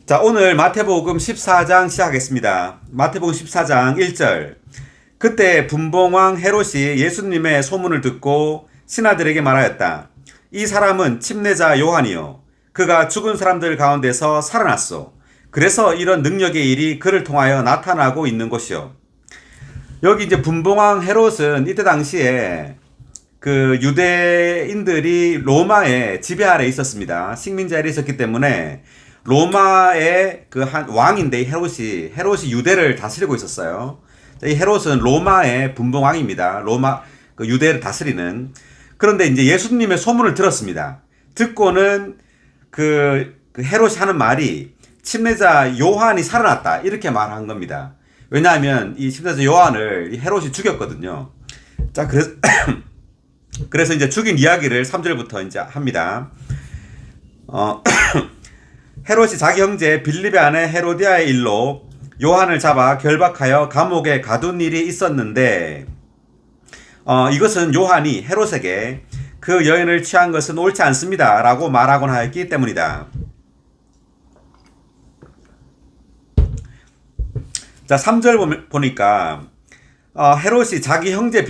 자, 오늘 마태복음 14장 시작하겠습니다. 마태복음 14장 1절. 그때 분봉왕 헤롯이 예수님의 소문을 듣고 신하들에게 말하였다. 이 사람은 침례자 요한이요. 그가 죽은 사람들 가운데서 살아났소. 그래서 이런 능력의 일이 그를 통하여 나타나고 있는 것이요. 여기 이제 분봉왕 헤롯은 이때 당시에 그 유대인들이 로마의 지배 아래 있었습니다. 식민지 아래 있었기 때문에 로마의 그 한 왕인데 헤롯이 유대를 다스리고 있었어요. 이 헤롯은 로마의 분봉왕입니다. 로마 그 유대를 다스리는. 그런데 이제 예수님의 소문을 들었습니다. 듣고는 그 헤롯이 하는 말이 침례자 요한이 살아났다 이렇게 말한 겁니다. 왜냐하면 이 침례자 요한을 이 헤롯이 죽였거든요. 자, 그래서 이제 죽인 이야기를 3절부터 이제 합니다. 헤롯이 자기 형제 빌립의 아내 헤로디아의 일로 요한을 잡아 결박하여 감옥에 가둔 일이 있었는데, 이것은 요한이 헤롯에게 그 여인을 취한 것은 옳지 않습니다 라고 말하곤 하였기 때문이다. 자, 3절 보니까 헤롯이 자기 형제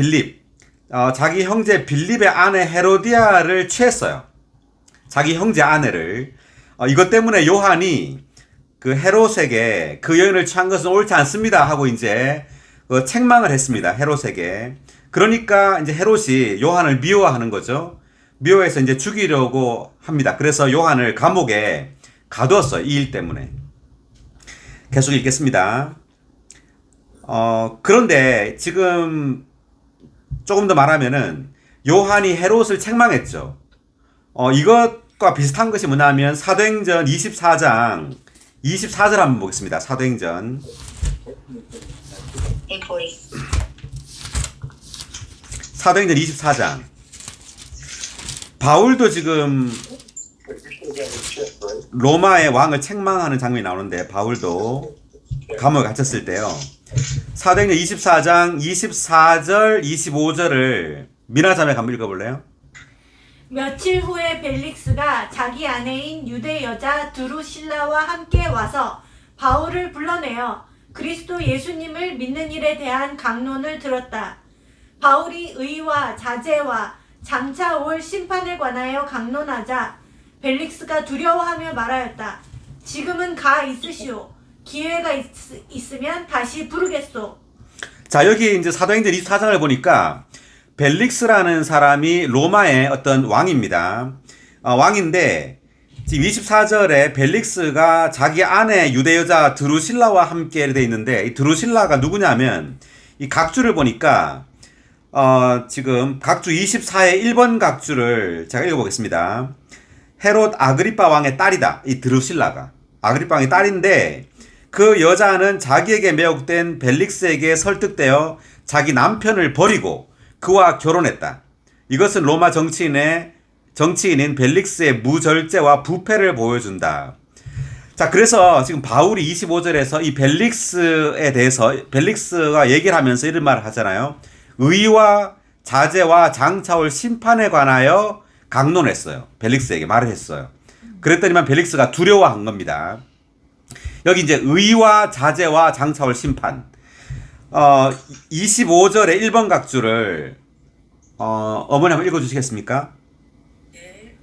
빌립의 아내 헤로디아를 취했어요. 자기 형제 아내를. 이것 때문에 요한이 그 헤롯에게 그 여인을 취한 것은 옳지 않습니다 하고 이제 책망을 했습니다. 헤롯에게. 그러니까 이제 헤롯이 요한을 미워하는 거죠. 미워해서 이제 죽이려고 합니다. 그래서 요한을 감옥에 가두었어요. 이 일 때문에. 계속 읽겠습니다. 그런데 지금 조금 더 말하면은 요한이 헤롯을 책망했죠. 이것과 비슷한 것이 뭐냐면 사도행전 24장 24절 한번 보겠습니다. 사도행전 24장. 바울도 지금 로마의 왕을 책망하는 장면이 나오는데 바울도 감옥에 갇혔을 때요. 사도행전 24장 24절 25절을 미나자매가 한번 읽어볼래요? 며칠 후에 벨릭스가 자기 아내인 유대 여자 드루실라와 함께 와서 바울을 불러내어 그리스도 예수님을 믿는 일에 대한 강론을 들었다. 바울이 의와 자제와 장차 올 심판에 관하여 강론하자 벨릭스가 두려워하며 말하였다. 지금은 가 있으시오. 기회가 있으면 다시 부르겠소. 자, 여기 이제 사도행전 24장을 보니까 벨릭스라는 사람이 로마의 어떤 왕입니다. 왕인데 지금 24절에 벨릭스가 자기 아내 유대 여자 드루실라와 함께 되어 있는데 이 드루실라가 누구냐면 이 각주를 보니까 지금 각주 24의 1번 각주를 제가 읽어보겠습니다. 헤롯 아그리파 왕의 딸이다. 이 드루실라가 아그리파 왕의 딸인데 그 여자는 자기에게 매혹된 벨릭스에게 설득되어 자기 남편을 버리고 그와 결혼했다. 이것은 로마 정치인인 벨릭스의 무절제와 부패를 보여준다. 자, 그래서 지금 바울이 25절에서 이 벨릭스에 대해서 벨릭스가 얘기를 하면서 이런 말을 하잖아요. 의와 자제와 장차올 심판에 관하여 강론했어요. 벨릭스에게 말을 했어요. 그랬더니만 벨릭스가 두려워한 겁니다. 여기 이제 의와 자제와 장차올 심판. 25절의 1번 각주를 어머니 한번 읽어주시겠습니까? 네.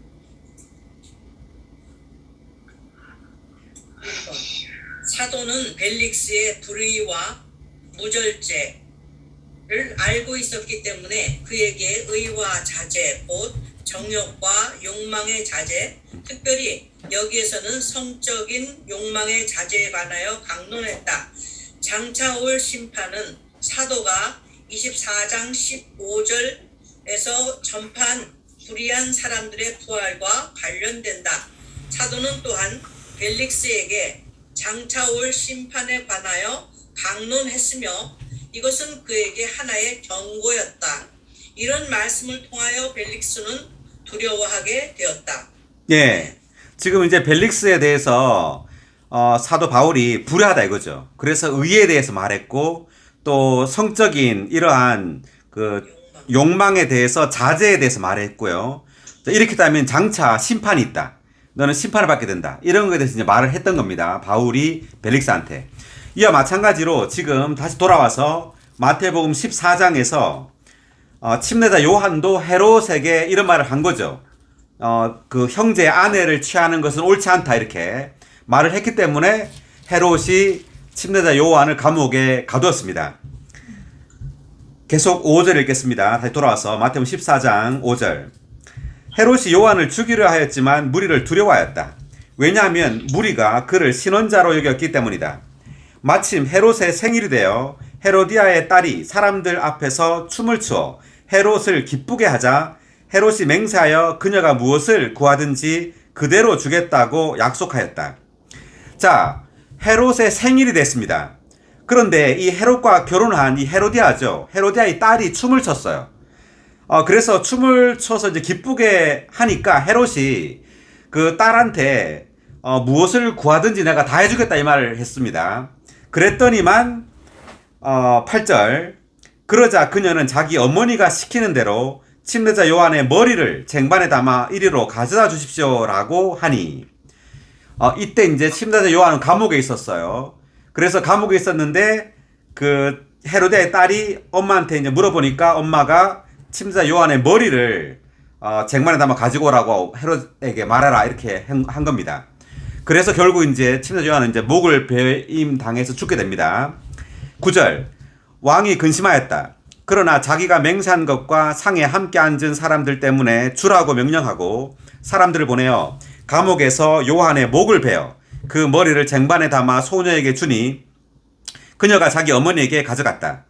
사도는 벨릭스의 불의와 무절제를 알고 있었기 때문에 그에게 의와 자제, 곧 정욕과 욕망의 자제, 특별히 여기에서는 성적인 욕망의 자제에 관하여 강론했다. 장차 올 심판은 사도가 24장 15절에서 전판 불의한 사람들의 부활과 관련된다. 사도는 또한 벨릭스에게 장차 올 심판에 관하여 강론했으며 이것은 그에게 하나의 경고였다. 이런 말씀을 통하여 벨릭스는 두려워하게 되었다. 예. 지금 이제 벨릭스에 대해서 사도 바울이 불의하다 이거죠. 그래서 의에 대해서 말했고 또 성적인 이러한 그 욕망에 대해서 자제에 대해서 말했고요. 이렇게 되면 장차 심판이 있다. 너는 심판을 받게 된다. 이런 것에 대해서 이제 말을 했던 겁니다. 바울이 벨릭스한테. 이와 마찬가지로 지금 다시 돌아와서 마태복음 14장에서 침례자 요한도 헤롯에게 이런 말을 한 거죠. 그 형제의 아내를 취하는 것은 옳지 않다 이렇게 말을 했기 때문에 헤롯이 침례자 요한을 감옥에 가두었습니다. 계속 5절 읽겠습니다. 다시 돌아와서 마태복음 14장 5절. 헤롯이 요한을 죽이려 하였지만 무리를 두려워하였다. 왜냐하면 무리가 그를 신원자로 여겼기 때문이다. 마침 헤롯의 생일이 되어 헤로디아의 딸이 사람들 앞에서 춤을 추어 헤롯을 기쁘게 하자 헤롯이 맹세하여 그녀가 무엇을 구하든지 그대로 주겠다고 약속하였다. 자, 헤롯의 생일이 됐습니다. 그런데 이 헤롯과 결혼한 이 헤로디아죠. 헤로디아의 딸이 춤을 췄어요. 그래서 춤을 춰서 이제 기쁘게 하니까 헤롯이 그 딸한테 무엇을 구하든지 내가 다 해주겠다 이 말을 했습니다. 그랬더니만 8절 그러자 그녀는 자기 어머니가 시키는 대로 침례자 요한의 머리를 쟁반에 담아 이리로 가져다 주십시오라고 하니 이때 이제 침례자 요한은 감옥에 있었어요. 그래서 감옥에 있었는데 그 헤로데의 딸이 엄마한테 이제 물어보니까 엄마가 침례자 요한의 머리를 쟁반에 담아 가지고 오라고 헤롯에게 말해라 이렇게 한 겁니다. 그래서 결국 이제 침례자 요한은 이제 목을 베임 당해서 죽게 됩니다. 9절 왕이 근심하였다. 그러나 자기가 맹세한 것과 상에 함께 앉은 사람들 때문에 주라고 명령하고 사람들을 보내어 감옥에서 요한의 목을 베어 그 머리를 쟁반에 담아 소녀에게 주니 그녀가 자기 어머니에게 가져갔다.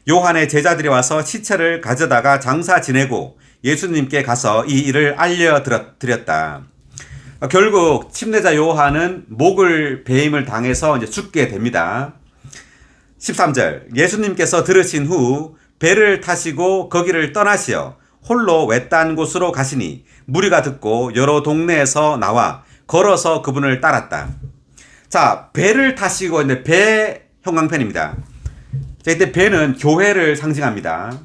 요한의 제자들이 와서 시체를 가져다가 장사 지내고 예수님께 가서 이 일을 알려드렸다. 결국 침례자 요한은 목을 베임을 당해서 이제 죽게 됩니다. 13절 예수님께서 들으신 후 배를 타시고 거기를 떠나시어 홀로 외딴 곳으로 가시니 무리가 듣고 여러 동네에서 나와 걸어서 그분을 따랐다. 자, 배를 타시고 이제 배 형광펜입니다. 자, 이때 배는 교회를 상징합니다.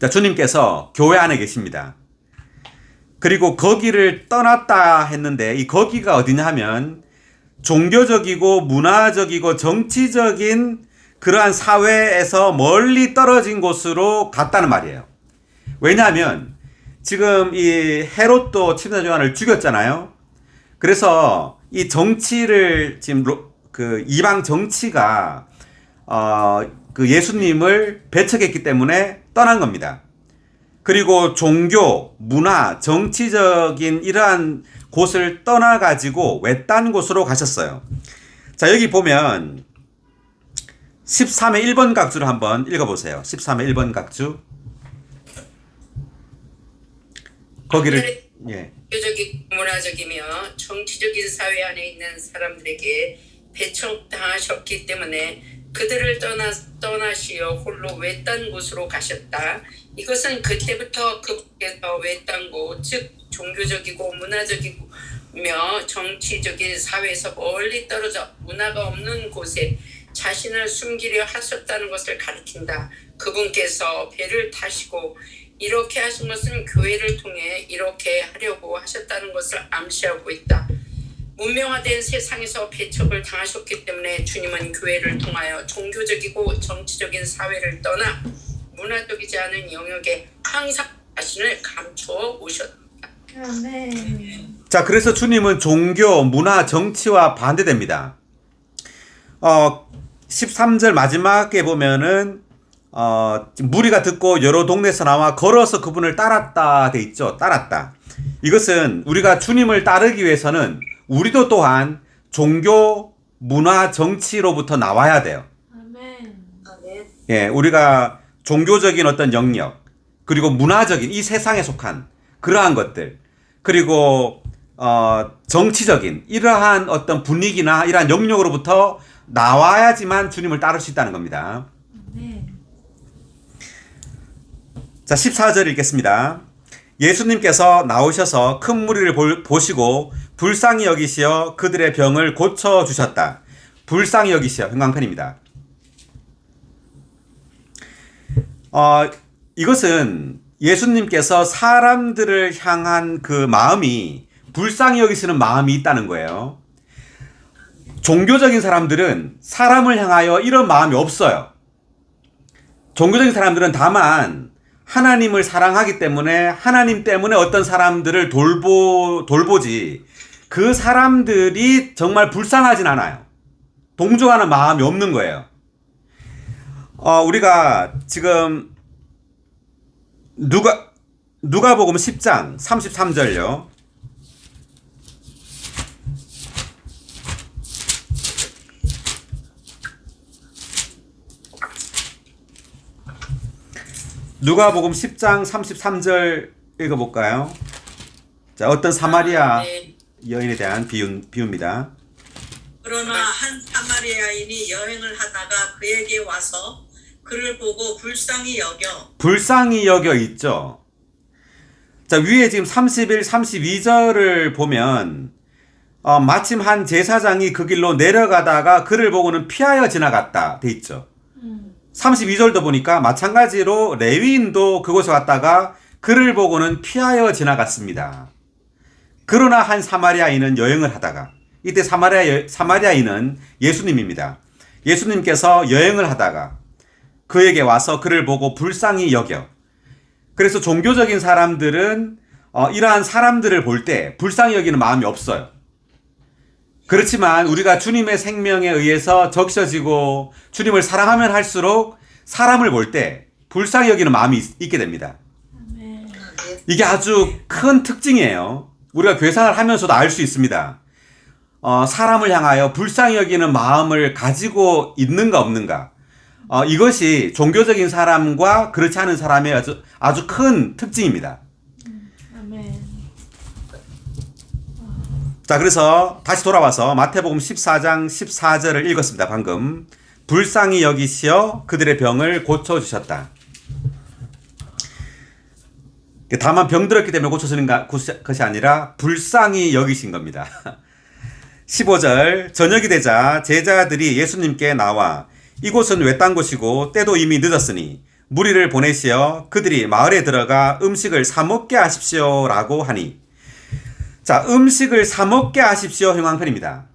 자, 주님께서 교회 안에 계십니다. 그리고 거기를 떠났다 했는데 이 거기가 어디냐 하면 종교적이고 문화적이고 정치적인 그러한 사회에서 멀리 떨어진 곳으로 갔다는 말이에요. 왜냐하면 지금 이 헤롯도 침례자 요한을 죽였잖아요. 그래서 이 정치를 지금 그 이방 정치가 그 예수님을 배척했기 때문에 떠난 겁니다. 그리고 종교, 문화, 정치적인 이러한 곳을 떠나가지고 외딴 곳으로 가셨어요. 자, 여기 보면 13의 1번 각주를 한번 읽어보세요. 13의 1번 각주. 거기를, 예. 종교적이고 문화적이며 정치적인 사회 안에 있는 사람들에게 배척당하셨기 때문에 그들을 떠나시어 홀로 외딴 곳으로 가셨다. 이것은 그때부터 그분께서 외딴 곳, 즉 종교적이고 문화적이며 정치적인 사회에서 멀리 떨어져 문화가 없는 곳에 자신을 숨기려 하셨다는 것을 가리킨다. 그분께서 배를 타시고 이렇게 하신 것은 교회를 통해 이렇게 하려고 하셨다는 것을 암시하고 있다. 문명화된 세상에서 배척을 당하셨기 때문에 주님은 교회를 통하여 종교적이고 정치적인 사회를 떠나 문화적이지 않은 영역에 항상 자신을 감추어 오셨다. 아멘. 자, 그래서 주님은 종교, 문화, 정치와 반대됩니다. 13절 마지막에 보면은 무리가 듣고 여러 동네에서 나와 걸어서 그분을 따랐다 돼 있죠. 따랐다. 이것은 우리가 주님을 따르기 위해서는 우리도 또한 종교, 문화, 정치로부터 나와야 돼요. 아멘. 아멘. 예, 우리가 종교적인 어떤 영역, 그리고 문화적인 이 세상에 속한 그러한 것들, 그리고 정치적인 이러한 어떤 분위기나 이러한 영역으로부터 나와야지만 주님을 따를 수 있다는 겁니다. 아멘. 자, 14절 읽겠습니다. 예수님께서 나오셔서 큰 무리를 보시고 불쌍히 여기시어 그들의 병을 고쳐주셨다. 불쌍히 여기시어 형광펜입니다. 이것은 예수님께서 사람들을 향한 그 마음이 불쌍히 여기시는 마음이 있다는 거예요. 종교적인 사람들은 사람을 향하여 이런 마음이 없어요. 종교적인 사람들은 다만 하나님을 사랑하기 때문에 하나님 때문에 어떤 사람들을 돌보지 그 사람들이 정말 불쌍하진 않아요. 동정하는 마음이 없는 거예요. 우리가 지금 누가복음 10장 33절요. 누가복음 10장 33절 읽어볼까요? 자, 어떤 사마리아 네. 여인에 대한 비유입니다. 그러나 한 사마리아인이 여행을 하다가 그에게 와서 그를 보고 불쌍히 여겨 있죠. 자, 위에 지금 31, 32절을 보면 마침 한 제사장이 그 길로 내려가다가 그를 보고는 피하여 지나갔다 돼 있죠. 32절도 보니까 마찬가지로 레위인도 그곳에 왔다가 그를 보고는 피하여 지나갔습니다. 그러나 한 사마리아인은 여행을 하다가, 이때 사마리아인은 예수님입니다. 예수님께서 여행을 하다가 그에게 와서 그를 보고 불쌍히 여겨. 그래서 종교적인 사람들은 이러한 사람들을 볼 때 불쌍히 여기는 마음이 없어요. 그렇지만 우리가 주님의 생명에 의해서 적셔지고 주님을 사랑하면 할수록 사람을 볼 때 불쌍히 여기는 마음이 있게 됩니다. 아멘. 이게 아주 큰 특징이에요. 우리가 교회생활을 하면서도 알 수 있습니다. 사람을 향하여 불쌍히 여기는 마음을 가지고 있는가 없는가. 이것이 종교적인 사람과 그렇지 않은 사람의 아주 큰 특징입니다. 아멘. 자, 그래서 다시 돌아와서 마태복음 14장 14절을 읽었습니다. 방금. 불쌍히 여기시어 그들의 병을 고쳐주셨다. 다만 병들었기 때문에 고쳐주는 것이 아니라 불쌍히 여기신 겁니다. 15절, 저녁이 되자 제자들이 예수님께 나와 이곳은 외딴 곳이고 때도 이미 늦었으니 무리를 보내시어 그들이 마을에 들어가 음식을 사 먹게 하십시오 라고 하니, 자, 음식을 사 먹게 하십시오 형광펜입니다.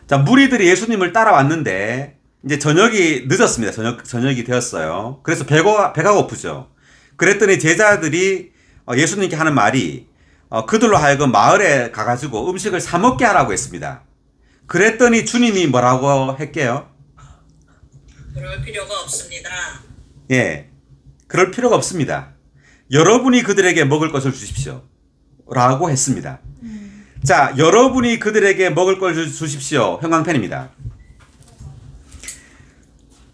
자, 무리들이 예수님을 따라왔는데 이제 저녁이 늦었습니다. 저녁이 되었어요. 그래서 배가 고프죠. 그랬더니 제자들이 예수님께 하는 말이 그들로 하여금 마을에 가가지고 음식을 사 먹게 하라고 했습니다. 그랬더니 주님이 뭐라고 했게요? 그럴 필요가 없습니다. 예, 그럴 필요가 없습니다. 여러분이 그들에게 먹을 것을 주십시오 라고 했습니다. 자, 여러분이 그들에게 먹을 것을 주십시오 형광펜입니다.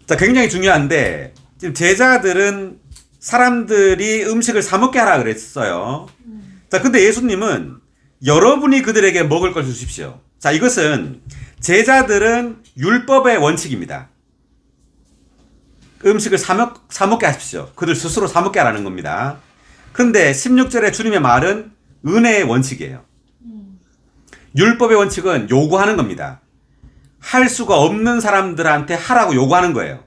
자, 굉장히 중요한데 지금 제자들은 사람들이 음식을 사 먹게 하라 그랬어요. 자, 근데 예수님은 여러분이 그들에게 먹을 것을 주십시오. 자, 이것은 제자들은 율법의 원칙입니다. 음식을 사 먹게 하십시오. 그들 스스로 사 먹게 하라는 겁니다. 그런데 16절에 주님의 말은 은혜의 원칙이에요. 율법의 원칙은 요구하는 겁니다. 할 수가 없는 사람들한테 하라고 요구하는 거예요.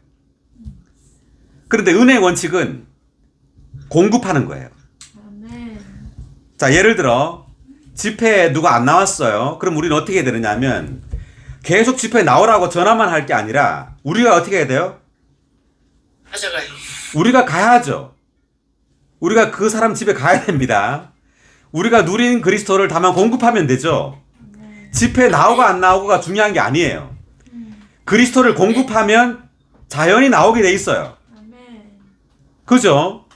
그런데 은혜의 원칙은 공급하는 거예요. 아멘. 자, 예를 들어 집회에 누가 안 나왔어요. 그럼 우리는 어떻게 해야 되느냐면 계속 집회에 나오라고 전화만 할 게 아니라 우리가 어떻게 해야 돼요? 가져가요. 우리가 가야죠. 우리가 그 사람 집에 가야 됩니다. 우리가 누린 그리스도를 다만 공급하면 되죠. 집회에 나오고 안 나오고가 중요한 게 아니에요. 그리스도를 공급하면 자연히 나오게 돼 있어요. 아멘. 그죠?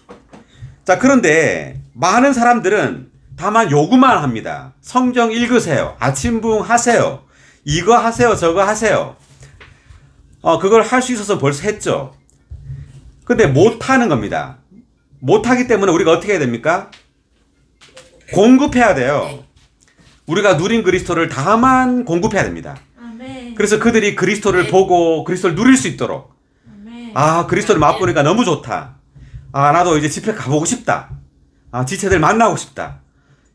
자, 그런데 많은 사람들은 다만 요구만 합니다. 성경 읽으세요. 아침부흥 하세요. 이거 하세요. 저거 하세요. 그걸 할 수 있어서 벌써 했죠. 근데 못 하는 겁니다. 못 하기 때문에 우리가 어떻게 해야 됩니까? 공급해야 돼요. 우리가 누린 그리스도를 다만 공급해야 됩니다. 아멘. 그래서 그들이 그리스도를 보고 그리스도를 누릴 수 있도록, 아멘. 아, 그리스도를 맛보니까 너무 좋다. 아, 나도 이제 집회 가보고 싶다. 아, 지체들 만나고 싶다.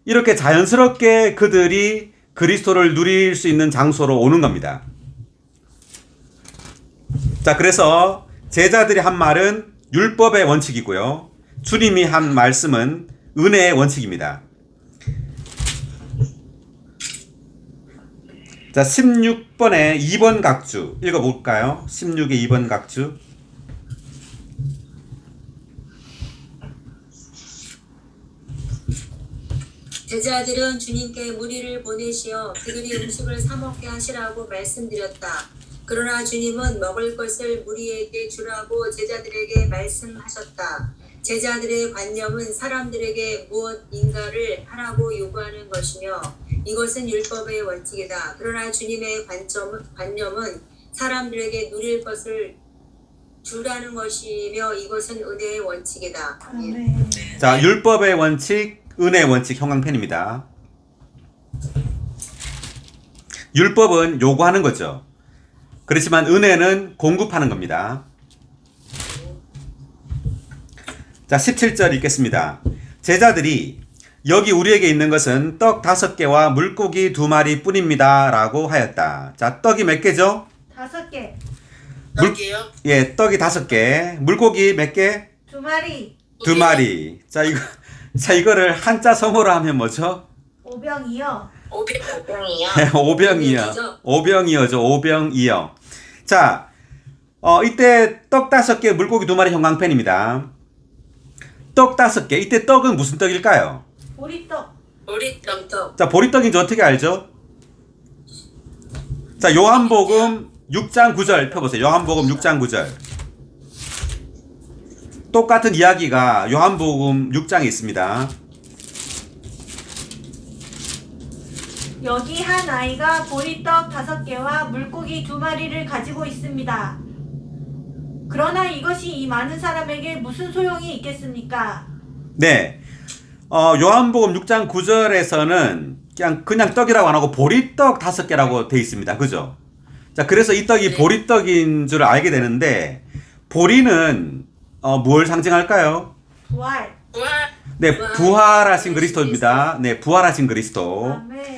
이렇게 자연스럽게 그들이 그리스도를 누릴 수 있는 장소로 오는 겁니다. 자, 그래서 제자들이 한 말은 율법의 원칙이고요. 주님이 한 말씀은 은혜의 원칙입니다. 자, 16번에 2번 각주 읽어볼까요? 16의 2번 각주. 제자들은 주님께 무리를 보내시어 그들이 음식을 사 먹게 하시라고 말씀드렸다. 그러나 주님은 먹을 것을 무리에게 주라고 제자들에게 말씀하셨다. 제자들의 관념은 사람들에게 무엇인가를 하라고 요구하는 것이며 이것은 율법의 원칙이다. 그러나 주님의 관념은 사람들에게 누릴 것을 주라는 것이며 이것은 은혜의 원칙이다. 아멘. 자, 율법의 원칙, 은혜의 원칙 형광펜입니다. 율법은 요구하는 거죠. 그렇지만 은혜는 공급하는 겁니다. 자, 17절 읽겠습니다. 제자들이 여기 우리에게 있는 것은 떡 5개와 물고기 2마리 뿐입니다. 라고 하였다. 자, 떡이 몇 개죠? 5개. 떡이요? 예, 떡이 5개. 물고기 몇 개? 2마리. 2마리. 자, 이거를 한자 성어로 하면 뭐죠? 오병이요. 500병이요. 오병이어. 오병이어죠. 오병이어. 자, 이때 떡 5개, 물고기 2마리 형광펜입니다. 떡 5개. 이때 떡은 무슨 떡일까요? 보리떡. 보리떡. 자, 보리떡인지 어떻게 알죠? 자, 요한복음 6장 9절 펴보세요. 요한복음 6장 9절. 똑같은 이야기가 요한복음 6장에 있습니다. 여기 한 아이가 보리떡 5개와 물고기 2마리를 가지고 있습니다. 그러나 이것이 이 많은 사람에게 무슨 소용이 있겠습니까? 네. 요한복음 6장 9절에서는 그냥 떡이라고 안 하고 보리떡 5개라고 돼 있습니다. 그죠? 자, 그래서 이 떡이 보리떡인 줄 알게 되는데, 보리는, 뭘 상징할까요? 부활. 부활. 네, 부활하신 그리스도입니다. 네, 부활하신 그리스도. 아멘.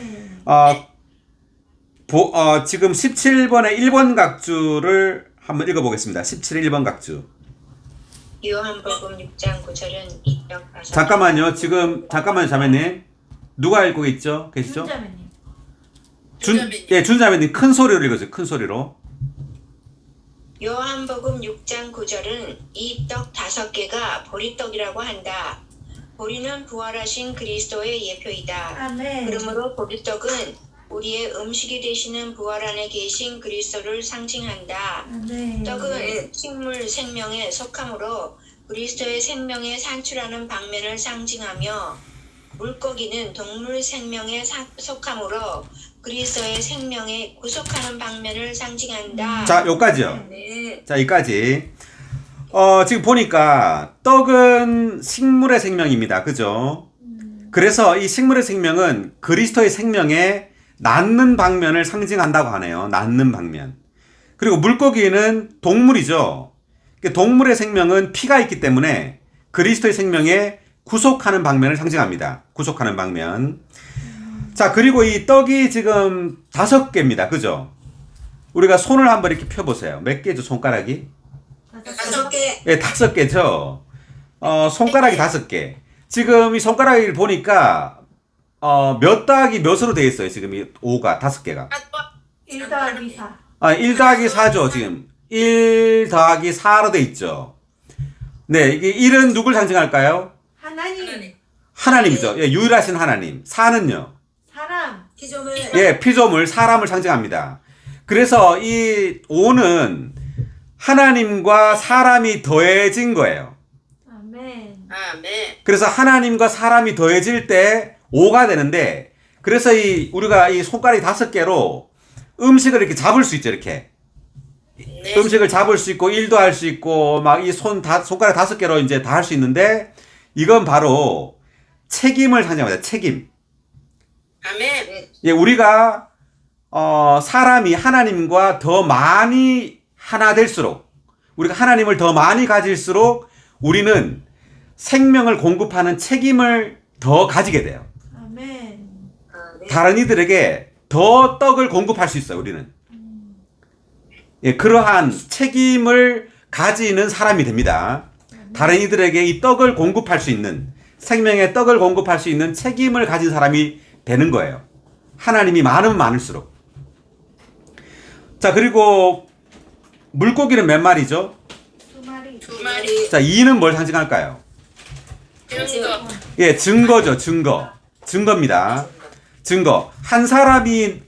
지금 17번의 1번 각주를 한번 읽어보겠습니다. 17의 1번 각주. 요한복음 6장 9절은 이떡 5개. 잠깐만요. 잠깐만요, 자매님. 누가 읽고 있죠? 계시죠? 준자매님. 예, 준자매님 큰 소리로 읽어주세요. 큰 소리로. 요한복음 6장 9절은 이 떡 5개가 보리떡이라고 한다. 보리는 부활하신 그리스도의 예표이다. 아멘. 그러므로 보리떡은 우리의 음식이 되시는 부활 안에 계신 그리스도를 상징한다. 아멘. 떡은 식물 생명에 속함으로 그리스도의 생명에 산출하는 방면을 상징하며 물고기는 동물 생명에 속함으로 그리스도의 생명에 구속하는 방면을 상징한다. 자, 여기까지요. 네. 자, 여기까지. 지금 보니까 떡은 식물의 생명입니다. 그죠? 그래서 이 식물의 생명은 그리스도의 생명에 낳는 방면을 상징한다고 하네요. 낳는 방면. 그리고 물고기는 동물이죠. 동물의 생명은 피가 있기 때문에 그리스도의 생명에 구속하는 방면을 상징합니다. 구속하는 방면. 자, 그리고 이 떡이 지금 5개입니다. 그죠? 우리가 손을 한번 이렇게 펴보세요. 몇 개죠, 손가락이? 5개. 예, 5개죠. 손가락이 5개. 지금 이 손가락을 보니까, 몇 더하기 몇으로 되어 있어요, 지금 이 5가, 5개가. 1 더하기 4. 1 더하기 4죠, 지금. 1 더하기 4로 되어 있죠. 네, 이게 1은 누굴 상징할까요? 하나님. 하나님이죠. 예, 유일하신 하나님. 4는요? 사람. 피조물. 예, 피조물, 사람을 상징합니다. 그래서 이 5는 하나님과 사람이 더해진 거예요. 아멘. 아멘. 그래서 하나님과 사람이 더해질 때 5가 되는데, 그래서 우리가 이 손가락이 5개로 음식을 이렇게 잡을 수 있죠, 이렇게. 네. 음식을 잡을 수 있고, 일도 할 수 있고, 막 이 손가락 5개로 이제 다 할 수 있는데, 이건 바로 책임을 상징합니다. 책임. 아멘. 예, 우리가, 사람이 하나님과 더 많이 하나 될수록, 우리가 하나님을 더 많이 가질수록, 우리는 생명을 공급하는 책임을 더 가지게 돼요. 아멘. 다른 이들에게 더 떡을 공급할 수 있어요, 우리는. 예, 그러한 책임을 가지는 사람이 됩니다. 다른 이들에게 이 떡을 공급할 수 있는, 생명의 떡을 공급할 수 있는 책임을 가진 사람이 되는 거예요. 하나님이 많으면 많을수록. 자, 그리고 물고기는 몇 마리죠? 2마리. 두 마리 자, 이는 뭘 상징할까요? 증거. 예, 증거죠, 증거. 증거입니다. 증거. 한 사람이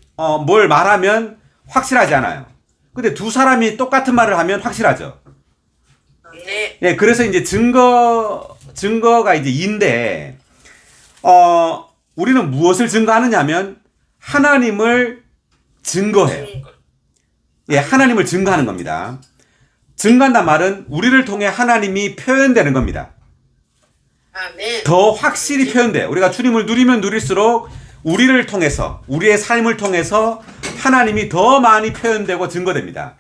뭘 말하면 확실하지 않아요. 근데 두 사람이 똑같은 말을 하면 확실하죠. 네. 예, 그래서 이제 증거가 이제 인데, 우리는 무엇을 증거하느냐면, 하나님을 증거해요. 증거. 예, 하나님을 증거하는 겁니다. 증거한단 말은 우리를 통해 하나님이 표현되는 겁니다. 아멘. 더 확실히 표현돼요. 우리가 주님을 누리면 누릴수록 우리를 통해서, 우리의 삶을 통해서 하나님이 더 많이 표현되고 증거됩니다.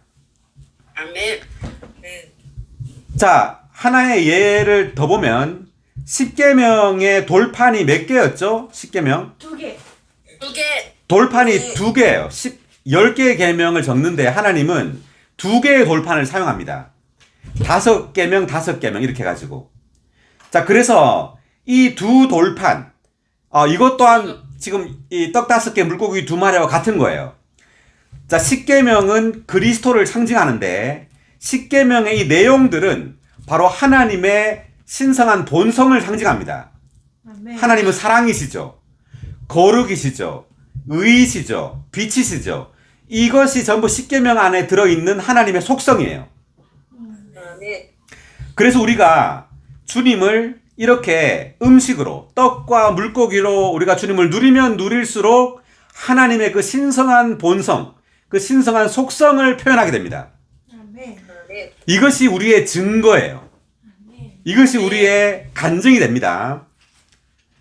아멘. 자, 하나의 예를 더 보면 10계명의 돌판이 몇 개였죠? 10계명. 2개. 두 개. 돌판이 2개예요. 10개의 계명을 적는데 하나님은 2개의 돌판을 사용합니다. 5계명, 5계명 이렇게 가지고. 자, 그래서 이 두 돌판, 이것 또한 지금 이 떡 5개 물고기 2마리와 같은 거예요. 자, 10계명은 그리스도를 상징하는데 10계명의 이 내용들은 바로 하나님의 신성한 본성을 상징합니다. 아멘. 하나님은 사랑이시죠. 거룩이시죠. 의이시죠. 빛이시죠. 이것이 전부 10계명 안에 들어있는 하나님의 속성이에요. 아멘. 그래서 우리가 주님을 이렇게 음식으로, 떡과 물고기로 우리가 주님을 누리면 누릴수록 하나님의 그 신성한 본성, 그 신성한 속성을 표현하게 됩니다. 아멘. 아멘. 이것이 우리의 증거예요. 이것이 우리의 간증이 됩니다.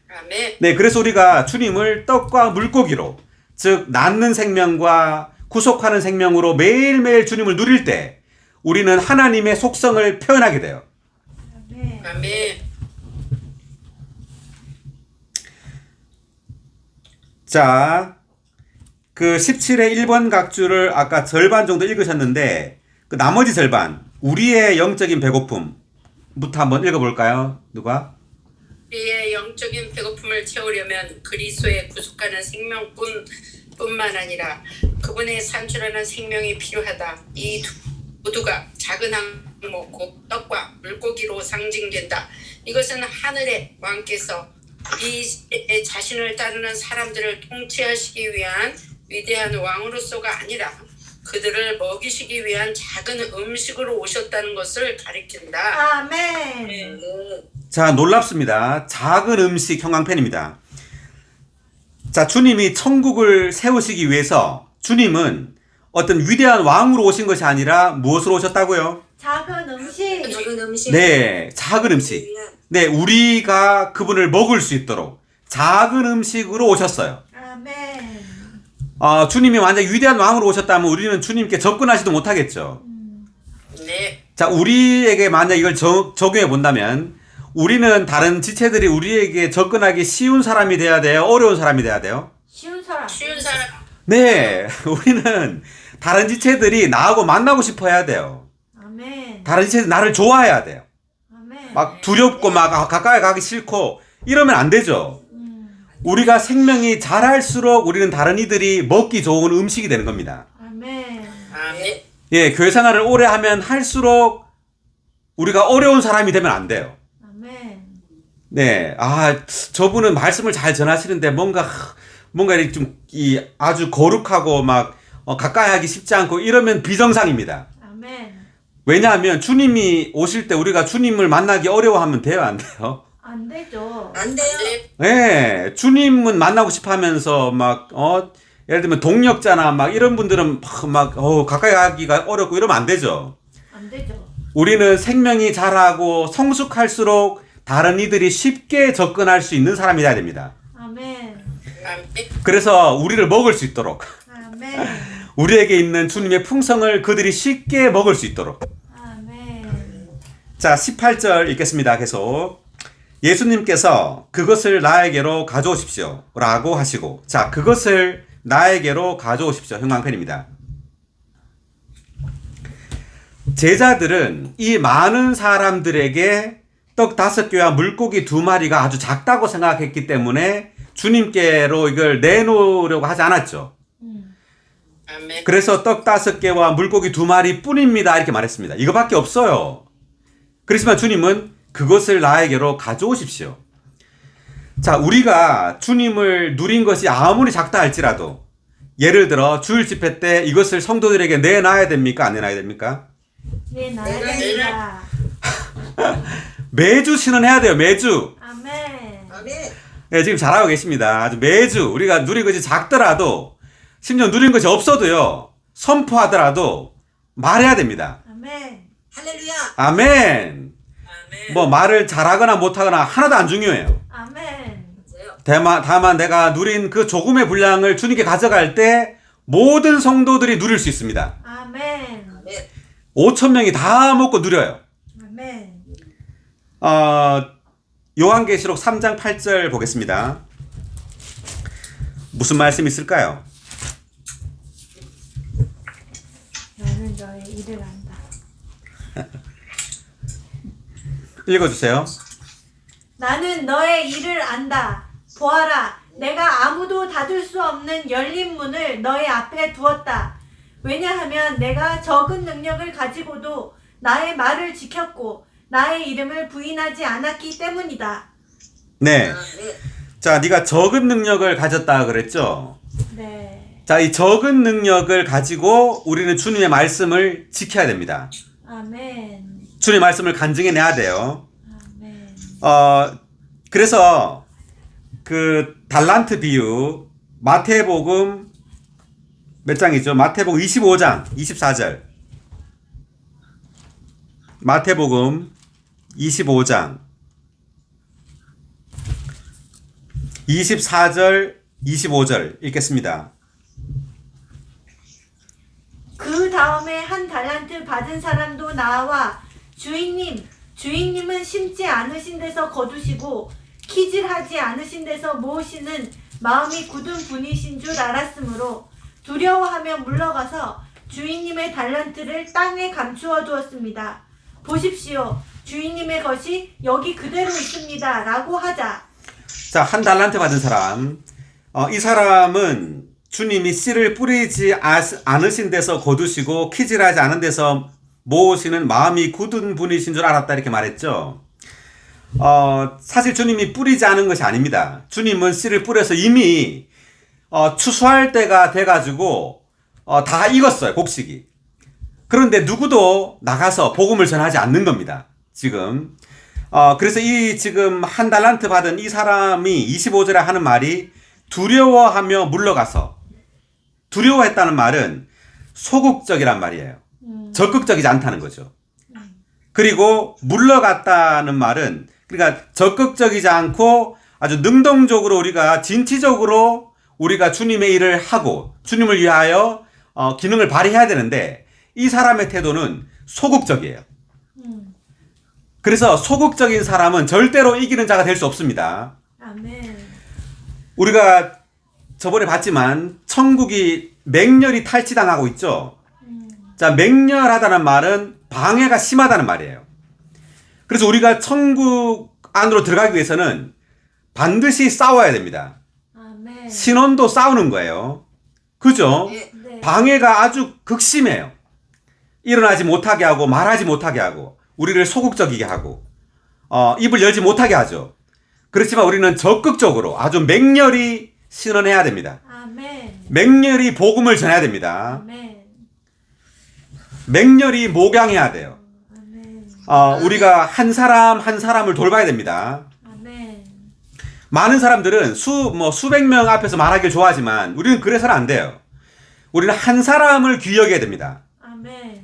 아멘. 네, 그래서 우리가 주님을 떡과 물고기로, 즉 낳는 생명과 구속하는 생명으로 매일매일 주님을 누릴 때 우리는 하나님의 속성을 표현하게 돼요. 아멘. 아멘. 자, 그 17의 1번 각주를 아까 절반 정도 읽으셨는데 그 나머지 절반, 우리의 영적인 배고픔부터 한번 읽어볼까요? 누가? 우리의 영적인 배고픔을 채우려면 그리스도의 구속하는 생명뿐만 아니라 그분의 산출하는 생명이 필요하다. 이 모두가 작은 항목 곧 떡과 물고기로 상징된다. 이것은 하늘의 왕께서 이 시대에 자신을 따르는 사람들을 통치하시기 위한 위대한 왕으로서가 아니라 그들을 먹이시기 위한 작은 음식으로 오셨다는 것을 가리킨다. 아멘. 자, 놀랍습니다. 작은 음식 형광펜입니다. 자, 주님이 천국을 세우시기 위해서 주님은 어떤 위대한 왕으로 오신 것이 아니라 무엇으로 오셨다고요? 작은 음식. 작은 음식. 네, 작은 음식. 네, 우리가 그분을 먹을 수 있도록 작은 음식으로 오셨어요. 아멘. 주님이 완전 위대한 왕으로 오셨다면 우리는 주님께 접근하지도 못하겠죠. 네. 자, 우리에게 만약 이걸 적용해 본다면 우리는 다른 지체들이 우리에게 접근하기 쉬운 사람이 돼야 돼요? 어려운 사람이 돼야 돼요? 쉬운 사람. 쉬운 사람. 네, 우리는 다른 지체들이 나하고 만나고 싶어 해야 돼요. 아멘. 다른 지체들이 나를 좋아해야 돼요. 아멘. 막 두렵고 막 가까이 가기 싫고 이러면 안 되죠. 우리가 생명이 자랄수록 우리는 다른 이들이 먹기 좋은 음식이 되는 겁니다. 아멘. 아멘. 예, 교회 생활을 오래 하면 할수록 우리가 어려운 사람이 되면 안 돼요. 아멘. 네, 저분은 말씀을 잘 전하시는데 뭔가 이렇게 좀 아주 거룩하고 막 가까이 하기 쉽지 않고 이러면 비정상입니다. 아멘. 왜냐하면 주님이 오실 때 우리가 주님을 만나기 어려워하면 돼요, 안 돼요? 안 되죠. 안 돼요. 네, 주님은 만나고 싶어 하면서 예를 들면 동력자나 막 이런 분들은 가까이 가기가 어렵고 이러면 안 되죠. 안 되죠. 우리는 생명이 자라고 성숙할수록 다른 이들이 쉽게 접근할 수 있는 사람이 돼야 됩니다. 아멘. 아멘. 그래서 우리를 먹을 수 있도록 아멘. 우리에게 있는 주님의 풍성을 그들이 쉽게 먹을 수 있도록. 아멘. 자, 18절 읽겠습니다. 계속. 예수님께서 그것을 나에게로 가져오십시오 라고 하시고, 자, 그것을 나에게로 가져오십시오. 형광펜입니다. 제자들은 이 많은 사람들에게 떡 5개와 물고기 2마리가 아주 작다고 생각했기 때문에 주님께로 이걸 내놓으려고 하지 않았죠. 아멘. 그래서 떡 5개와 물고기 2마리 뿐입니다. 이렇게 말했습니다. 이거밖에 없어요. 그렇지만 주님은 그것을 나에게로 가져오십시오. 자, 우리가 주님을 누린 것이 아무리 작다 할지라도 예를 들어 주일 집회 때 이것을 성도들에게 내놔야 됩니까? 안 내놔야 됩니까? 네, 나야. 매주 신원해야 돼요. 매주. 아멘. 네, 지금 잘하고 계십니다. 아주 매주 우리가 누린 것이 작더라도 심지어 누린 것이 없어도요. 선포하더라도 말해야 됩니다. 아멘. 할렐루야. 아멘. 아멘. 뭐 말을 잘하거나 못하거나 하나도 안 중요해요. 아멘. 다만 내가 누린 그 조금의 분량을 주님께 가져갈 때 모든 성도들이 누릴 수 있습니다. 아멘. 5,000명이 다 먹고 누려요. 아멘. 요한계시록 3장 8절 보겠습니다. 무슨 말씀이 있을까요? 나는 너의 일을 안다. 읽어주세요. 나는 너의 일을 안다. 보아라, 내가 아무도 닫을 수 없는 열린 문을 너의 앞에 두었다. 왜냐하면 내가 적은 능력을 가지고도 나의 말을 지켰고 나의 이름을 부인하지 않았기 때문이다. 네. 자, 네가 적은 능력을 가졌다 그랬죠? 네. 자, 이 적은 능력을 가지고 우리는 주님의 말씀을 지켜야 됩니다. 아멘. 주님의 말씀을 간증해내야 돼요. 아멘. 그래서 그 달란트 비유 마태복음 몇 장이죠? 마태복음 25장 24절. 마태복음 25장 24절 25절 읽겠습니다. 그 다음에 한 달란트 받은 사람도 나와 주인님은 심지 않으신 데서 거두시고 키질하지 않으신 데서 모으시는 마음이 굳은 분이신 줄 알았으므로 두려워하며 물러가서 주인님의 달란트를 땅에 감추어 두었습니다. 보십시오. 주인님의 것이 여기 그대로 있습니다. 라고 하자. 자, 한 달란트 받은 사람. 이 사람은 주님이 씨를 뿌리지 않으신 데서 거두시고 키질하지 않은 데서 모으시는 마음이 굳은 분이신 줄 알았다 이렇게 말했죠. 사실 주님이 뿌리지 않은 것이 아닙니다. 주님은 씨를 뿌려서 이미 추수할 때가 돼가지고 다 익었어요. 곡식이. 그런데 누구도 나가서 복음을 전하지 않는 겁니다. 지금. 그래서 이 지금 한 달란트 받은 이 사람이 25절에 하는 말이 두려워하며 물러가서, 두려워했다는 말은 소극적이란 말이에요. 적극적이지 않다는 거죠. 그리고 물러갔다는 말은, 그러니까 적극적이지 않고 아주 능동적으로 우리가 진취적으로 우리가 주님의 일을 하고 주님을 위하여 기능을 발휘해야 되는데 이 사람의 태도는 소극적이에요. 그래서 소극적인 사람은 절대로 이기는 자가 될 수 없습니다. 아멘. 우리가 저번에 봤지만 천국이 맹렬히 탈취당하고 있죠. 자, 맹렬하다는 말은 방해가 심하다는 말이에요. 그래서 우리가 천국 안으로 들어가기 위해서는 반드시 싸워야 됩니다. 아멘. 신원도 싸우는 거예요. 그죠? 네. 방해가 아주 극심해요. 일어나지 못하게 하고 말하지 못하게 하고 우리를 소극적이게 하고 입을 열지 못하게 하죠. 그렇지만 우리는 적극적으로 아주 맹렬히 신원해야 됩니다. 아멘. 맹렬히 복음을 전해야 됩니다. 아멘. 맹렬히 목양해야 돼요. 아멘. 우리가 한 사람 한 사람을 돌봐야 됩니다. 아멘. 많은 사람들은 수백 명 앞에서 말하길 좋아하지만 우리는 그래서는 안 돼요. 우리는 한 사람을 귀여겨야 됩니다. 아멘.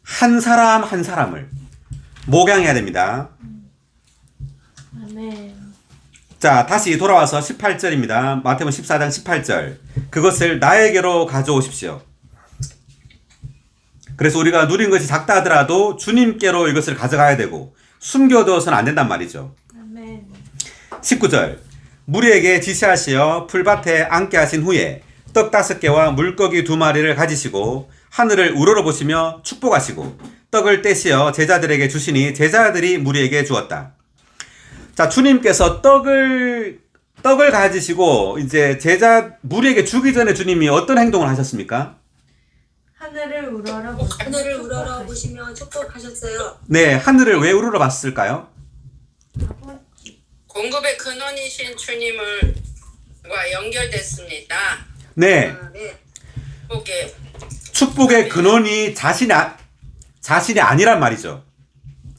한 사람 한 사람을 목양해야 됩니다. 아멘. 자, 다시 돌아와서 18절입니다. 마태복음 14장 18절. 그것을 나에게로 가져오십시오. 그래서 우리가 누린 것이 작다 하더라도 주님께로 이것을 가져가야 되고 숨겨두어서는 안 된단 말이죠. 아멘. 19절. 무리에게 지시하시어 풀밭에 앉게 하신 후에 떡 5개와 물고기 2마리를 가지시고 하늘을 우러러보시며 축복하시고 떡을 떼시어 제자들에게 주시니 제자들이 무리에게 주었다. 자, 주님께서 떡을 가지시고 이제 무리에게 주기 전에 주님이 어떤 행동을 하셨습니까? 하늘을 우러러 하늘을 우러러 보시며 축복하셨어요. 네, 하늘을 왜 우러러 봤을까요? 공급의 근원이신 주님과 연결됐습니다. 네, 네. 축복의 근원이 자신이 아니란 말이죠.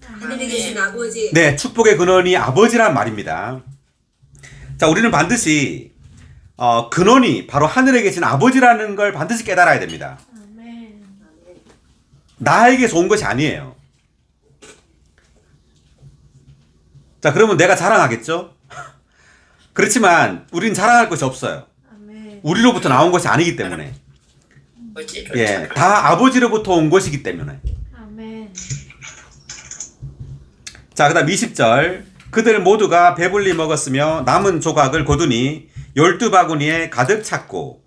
하늘에 계신 아버지. 네, 축복의 근원이 아버지란 말입니다. 자, 우리는 반드시 근원이 바로 하늘에 계신 아버지라는 걸 반드시 깨달아야 됩니다. 아멘. 나에게서 온 것이 아니에요. 자, 그러면 내가 자랑하겠죠? 그렇지만 우린 자랑할 것이 없어요. 아멘. 우리로부터 나온 것이 아니기 때문에. 예, 다 아버지로부터 온 것이기 때문에. 아멘. 자, 그 다음 20절. 그들 모두가 배불리 먹었으며 남은 조각을 거두니 12바구니에 가득 찼고.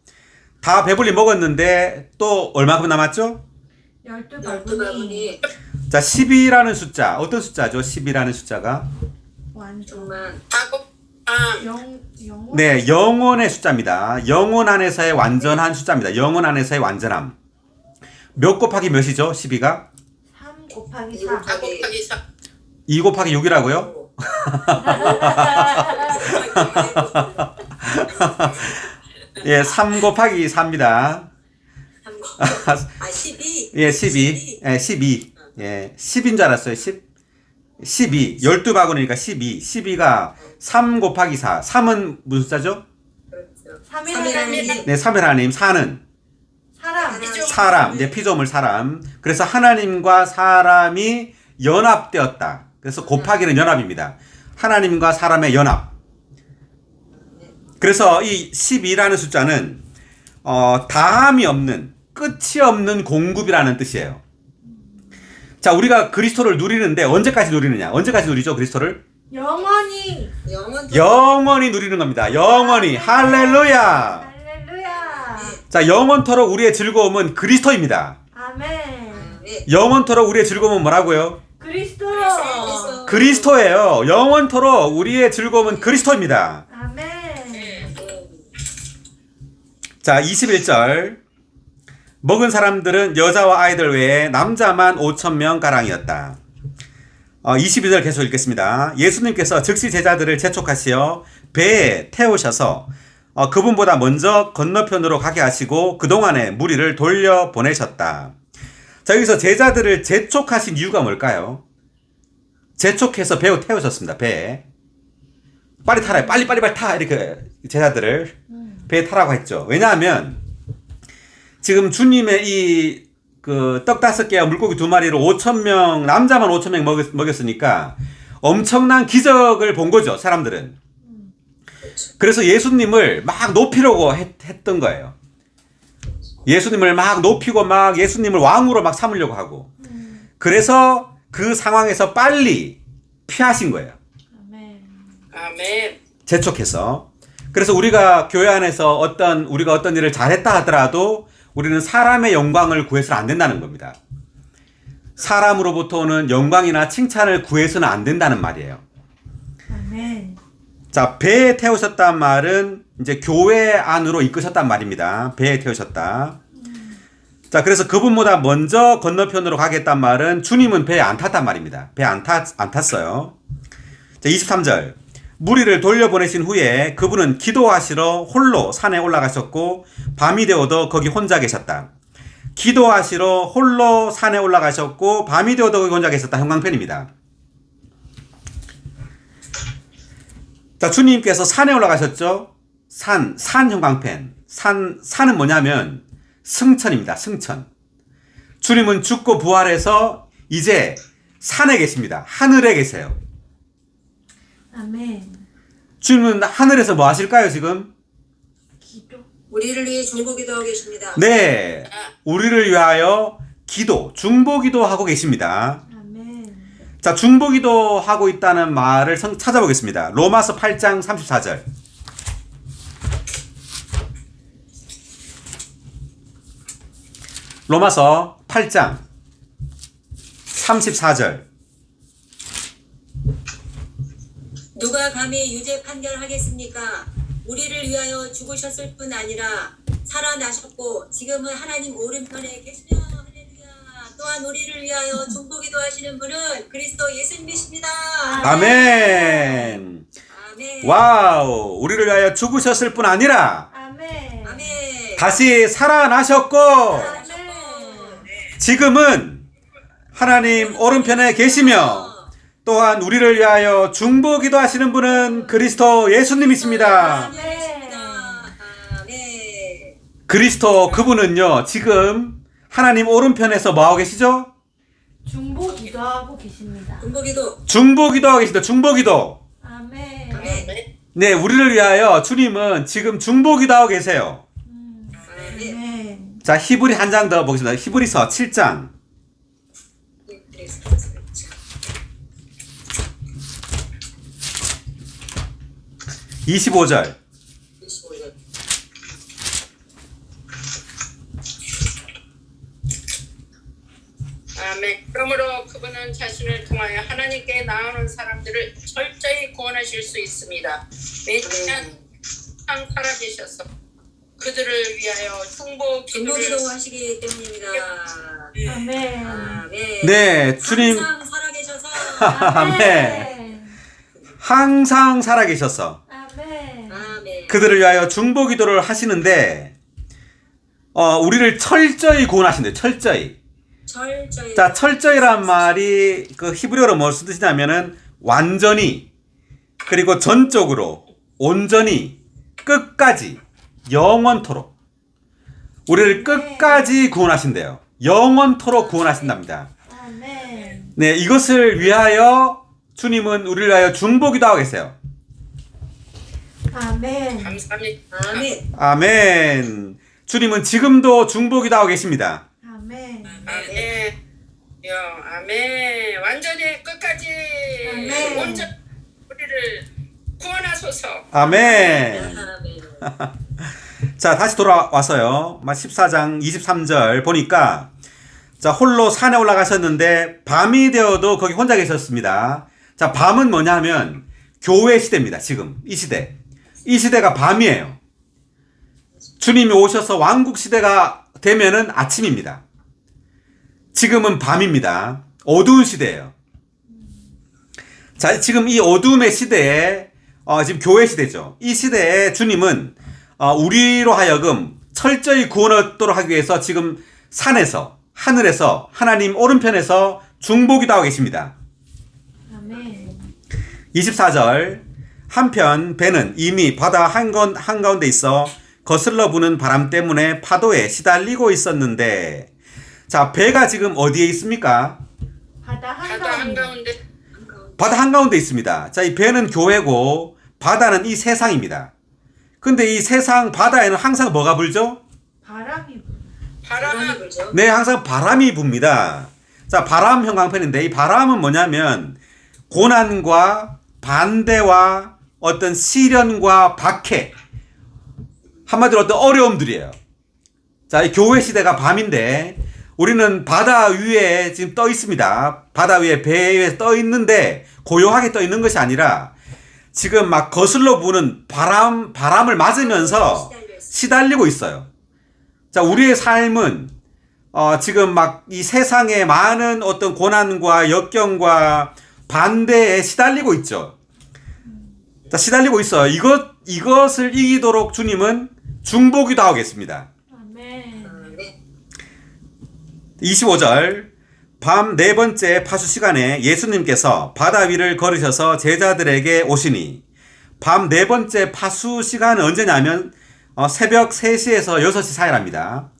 다 배불리 먹었는데 또 얼마큼 남았죠? 12바구니 12바구니. 자, 10이라는 숫자. 어떤 숫자죠? 10이라는 숫자가? 정말 영원. 네, 영원의 숫자입니다. 영원 안에서의 완전한 숫자입니다. 영원 안에서의 완전함. 몇 곱하기 몇이죠? 12가? 3 곱하기 2 4. 곱하기 4. 2 곱하기 6이라고요? 예, 3 곱하기 4입니다. 12. 예, 12. 예, 12. 예, 10인 줄 알았어요. 10. 12. 12바구니니까 12. 12가 3 곱하기 4. 3은 무슨 숫자죠? 3일 하나님. 하나님. 네, 3일 하나님. 4는 사람. 사람. 이제 피조물 사람. 그래서 하나님과 사람이 연합되었다. 그래서 곱하기는 연합입니다. 하나님과 사람의 연합. 그래서 이 12라는 숫자는 다함이 없는, 끝이 없는 공급이라는 뜻이에요. 자, 우리가 그리스도를 누리는데 언제까지 누리느냐? 언제까지 누리죠, 그리스도를? 영원히. 영원히 누리는 겁니다. 영원히. 할렐루야. 할렐루야. 자, 영원토록 우리의 즐거움은 그리스도입니다. 아멘. 영원토록 우리의 즐거움은 뭐라고요? 그리스도. 그리스도예요. 영원토록 우리의 즐거움은 그리스도입니다. 아멘. 자, 21절. 먹은 사람들은 여자와 아이들 외에 남자만 5,000명 가량이었다. 22절 계속 읽겠습니다. 예수님께서 즉시 제자들을 재촉하시어 배에 태우셔서 그분보다 먼저 건너편으로 가게 하시고 그동안에 무리를 돌려보내셨다. 자, 여기서 제자들을 재촉하신 이유가 뭘까요? 재촉해서 배에 태우셨습니다. 배에. 빨리 타라. 빨리 타. 이렇게 제자들을 배에 타라고 했죠. 왜냐하면 지금 주님의 이 떡 5개와 물고기 2마리로 5,000명, 남자만 5,000명 먹였으니까 엄청난 기적을 본 거죠, 사람들은. 그래서 예수님을 막 높이려고 했던 거예요. 예수님을 막 높이고 막 예수님을 왕으로 막 삼으려고 하고. 그래서 그 상황에서 빨리 피하신 거예요. 아멘. 재촉해서. 그래서 우리가 교회 안에서 우리가 어떤 일을 잘했다 하더라도 우리는 사람의 영광을 구해서는 안 된다는 겁니다. 사람으로부터 오는 영광이나 칭찬을 구해서는 안 된다는 말이에요. 아멘. 자, 배에 태우셨단 말은 이제 교회 안으로 이끄셨단 말입니다. 배에 태우셨다. 자, 그래서 그분보다 먼저 건너편으로 가겠단 말은 주님은 배에 안 탔단 말입니다. 배에 안 탔어요. 자, 23절. 무리를 돌려보내신 후에 그분은 기도하시러 홀로 산에 올라가셨고 밤이 되어도 거기 혼자 계셨다. 기도하시러 홀로 산에 올라가셨고 밤이 되어도 거기 혼자 계셨다. 형광펜입니다. 자, 주님께서 산에 올라가셨죠? 산 형광펜. 산은 뭐냐면 승천입니다. 승천. 주님은 죽고 부활해서 이제 산에 계십니다. 하늘에 계세요. 아멘. 주님은 하늘에서 뭐 하실까요, 지금? 기도. 우리를 위해 중보기도하고 계십니다. 네. 우리를 위하여 중보기도 하고 계십니다. 아멘. 자, 중보기도 하고 있다는 말을 찾아보겠습니다. 로마서 8장 34절. 로마서 8장 34절. 누가 감히 유죄 판결하겠습니까? 우리를 위하여 죽으셨을 뿐 아니라 살아나셨고 지금은 하나님 오른편에 계시며 할렐루야. 또한 우리를 위하여 중보기도 하시는 분은 그리스도 예수님이십니다. 아멘. 아멘. 와우. 우리를 위하여 죽으셨을 뿐 아니라 아멘. 아멘. 다시 살아나셨고 아멘. 지금은 하나님 오른편에 계시며 또한 우리를 위하여 중보기도 하시는 분은 그리스도 예수님이십니다. 아멘. 그리스도 그분은요, 지금 하나님 오른편에서 뭐하고 계시죠? 중보 기도하고 계십니다. 중보기도. 중보기도 하고 계시다. 중보기도. 아멘. 아멘. 네, 우리를 위하여 주님은 지금 중보기도 하고 계세요. 아멘. 자, 히브리 한 장 더 보겠습니다. 히브리서 7장. 25절. 25절. 아멘. 그러므로 그분은 자신을 통하여 하나님께 나오는 사람들을 철저히 구원하실 수 있습니다. 왜냐하면 항상 살아계셔서 그들을 위하여 중보기도 중보기도를 하시기 때문입니다. 아멘. 아멘. 네, 주님 항상 살아계셔서 아멘. 항상 살아계셔서 아멘. 아멘. 그들을 위하여 중보기도를 하시는데 우리를 철저히 구원하신대요. 철저히. 철저히. 자, 철저히란 말이 그 히브리어로 뭘 쓰시냐면은 완전히, 그리고 전적으로, 온전히, 끝까지, 영원토록 우리를 끝까지 구원하신대요. 영원토록 구원하신답니다. 아멘. 네, 이것을 위하여 주님은 우리를 위하여 중보기도 하고 계세요. 아멘. 감사합니다. 아멘. 아멘. 주님은 지금도 중보기도 하고 계십니다. 아멘. 아멘. 아멘. 완전히 끝까지 아멘. 온전 우리를 구원하소서. 아멘. 아멘. 자, 다시 돌아와서요. 14장 23절 보니까, 자, 홀로 산에 올라가셨는데 밤이 되어도 거기 혼자 계셨습니다. 자, 밤은 뭐냐 하면 교회 시대입니다. 지금 이 시대. 이 시대가 밤이에요. 주님이 오셔서 왕국 시대가 되면은 아침입니다. 지금은 밤입니다. 어두운 시대예요. 자, 지금 이 어둠의 시대에 지금 교회 시대죠. 이 시대에 주님은 우리로 하여금 철저히 구원 얻도록 하기 위해서 지금 산에서, 하늘에서, 하나님 오른편에서 중보기도 하고 계십니다. 아멘. 24절. 한편 배는 이미 바다 한가운데 있어 거슬러 부는 바람 때문에 파도에 시달리고 있었는데, 자, 배가 지금 어디에 있습니까? 바다 바다 한가운데. 한가운데 바다 한가운데 있습니다. 자, 이 배는 교회고 바다는 이 세상입니다. 근데 이 세상 바다에는 항상 뭐가 불죠? 바람이 불. 바람이 바람은 불죠. 네, 항상 바람이 붑니다. 자, 바람 형광펜인데 이 바람은 뭐냐면 고난과 반대와 어떤 시련과 박해, 한마디로 어떤 어려움들이에요. 자, 이 교회 시대가 밤인데 우리는 바다 위에 지금 떠 있습니다. 바다 위에 배에 떠 있는데 고요하게 떠 있는 것이 아니라 지금 막 거슬러 부는 바람을 맞으면서 시달리고 있어요. 자, 우리의 삶은 지금 막 이 세상의 많은 어떤 고난과 역경과 반대에 시달리고 있죠. 자, 시달리고 있어요. 이것을 이기도록 주님은 중보기도 하고 계십니다. 아멘. 아멘. 25절. 밤 네 번째 파수 시간에 예수님께서 바다 위를 걸으셔서 제자들에게 오시니, 밤 네 번째 파수 시간은 언제냐면 새벽 3시에서 6시 사이랍니다.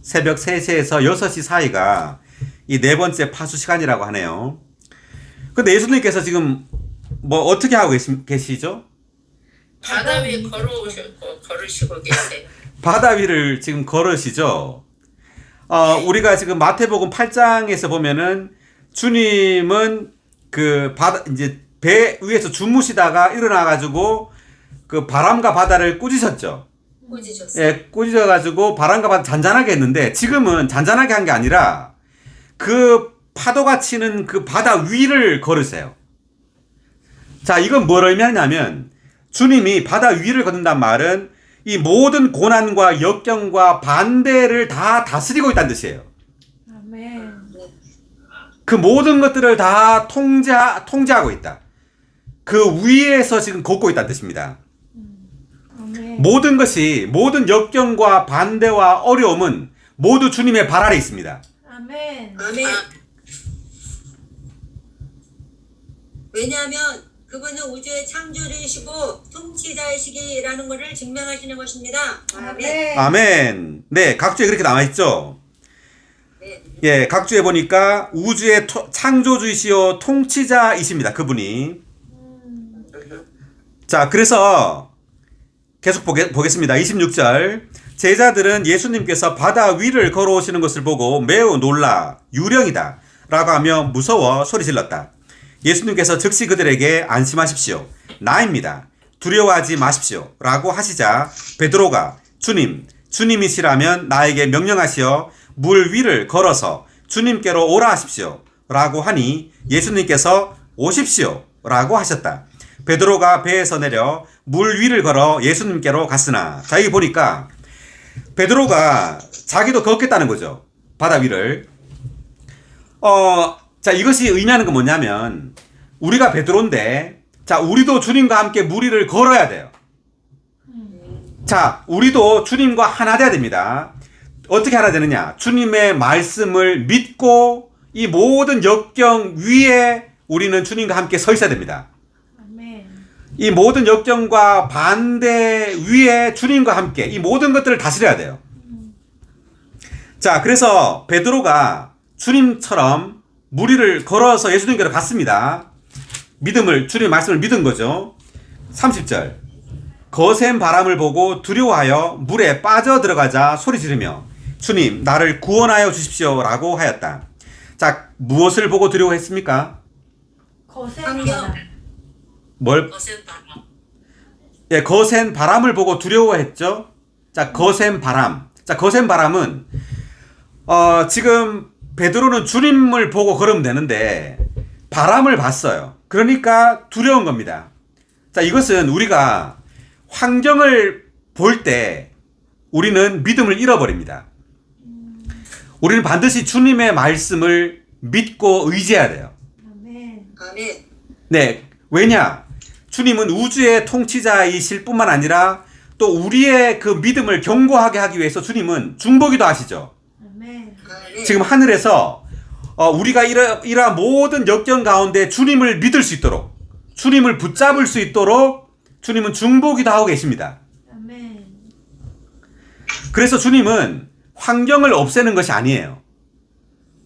새벽 3시에서 6시 사이가 이 네 번째 파수 시간이라고 하네요. 근데 예수님께서 지금 뭐 어떻게 하고 계시죠? 바다 위에 걸으시고 계세요. 바다 위를 지금 걸으시죠. 우리가 지금 마태복음 8장에서 보면은 주님은 그 바다, 이제 배 위에서 주무시다가 일어나가지고 그 바람과 바다를 꾸짖으셨죠. 꾸짖으셨어요. 예, 꾸짖어가지고 바람과 바다 잔잔하게 했는데, 지금은 잔잔하게 한 게 아니라 그 파도가 치는 그 바다 위를 걸으세요. 자, 이건 뭘 의미하냐면 주님이 바다 위를 걷는단 말은 이 모든 고난과 역경과 반대를 다 다스리고 있다는 뜻이에요. 아멘. 그 모든 것들을 다 통제하고 있다. 그 위에서 지금 걷고 있다는 뜻입니다. 아멘. 모든 것이, 모든 역경과 반대와 어려움은 모두 주님의 발 아래 있습니다. 아멘. 아멘. 왜냐하면 그분은 우주의 창조주이시고 통치자이시기라는 것을 증명하시는 것입니다. 아멘. 아멘. 네, 각주에 그렇게 남아있죠? 네. 예, 각주에 보니까 우주의 창조주이시요 통치자이십니다. 그분이. 자, 그래서 계속 보겠습니다. 26절. 제자들은 예수님께서 바다 위를 걸어오시는 것을 보고 매우 놀라 유령이다 라고 하며 무서워 소리질렀다. 예수님께서 즉시 그들에게 안심하십시오. 나입니다. 두려워하지 마십시오. 라고 하시자 베드로가 주님이시라면 나에게 명령하시어 물 위를 걸어서 주님께로 오라 하십시오. 라고 하니 예수님께서 오십시오. 라고 하셨다. 베드로가 배에서 내려 물 위를 걸어 예수님께로 갔으나, 자, 여기 보니까 베드로가 자기도 걷겠다는 거죠. 바다 위를. 자, 이것이 의미하는 건 뭐냐면 우리가 베드로인데, 자, 우리도 주님과 함께 물 위를 걸어야 돼요. 자, 우리도 주님과 하나 돼야 됩니다. 어떻게 하나 되느냐? 주님의 말씀을 믿고 이 모든 역경 위에 우리는 주님과 함께 서 있어야 됩니다. 아멘. 이 모든 역경과 반대 위에 주님과 함께 이 모든 것들을 다스려야 돼요. 자, 그래서 베드로가 주님처럼 물 위를 걸어서 예수님께로 갔습니다. 주님의 말씀을 믿은 거죠. 30절. 거센 바람을 보고 두려워하여 물에 빠져 들어가자 소리 지르며 주님, 나를 구원하여 주십시오. 라고 하였다. 자, 무엇을 보고 두려워했습니까? 거센 환경. 바람. 뭘? 거센 바람. 예, 거센 바람을 보고 두려워했죠. 자, 거센 바람. 자, 거센 바람은 지금 베드로는 주님을 보고 걸으면 되는데 바람을 봤어요. 그러니까 두려운 겁니다. 자, 이것은 우리가 환경을 볼 때 우리는 믿음을 잃어버립니다. 우리는 반드시 주님의 말씀을 믿고 의지해야 돼요. 아멘. 아멘. 네, 왜냐? 주님은 우주의 통치자이실 뿐만 아니라 또 우리의 그 믿음을 견고하게 하기 위해서 주님은 중보기도 하시죠. 아멘. 아멘. 지금 하늘에서 우리가 이러한 모든 역경 가운데 주님을 믿을 수 있도록, 주님을 붙잡을 수 있도록 주님은 중보기도 하고 계십니다. 아멘. 그래서 주님은 환경을 없애는 것이 아니에요.